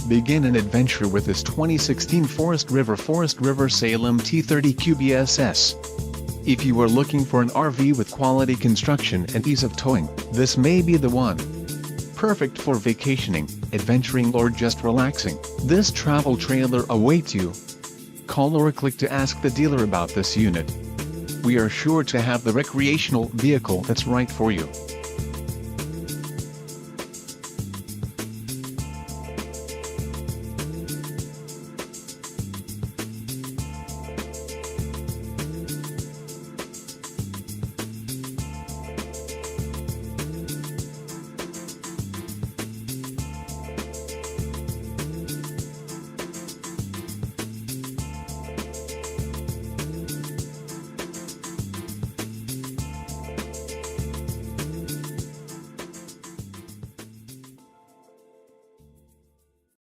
Begin an adventure with this 2016 Forest River SALEM T30QBSS. If you are looking for an RV with quality construction and ease of towing, this may be the one. Perfect for vacationing, adventuring or just relaxing, this travel trailer awaits you. Call or click to ask the dealer about this unit. We are sure to have the recreational vehicle that's right for you.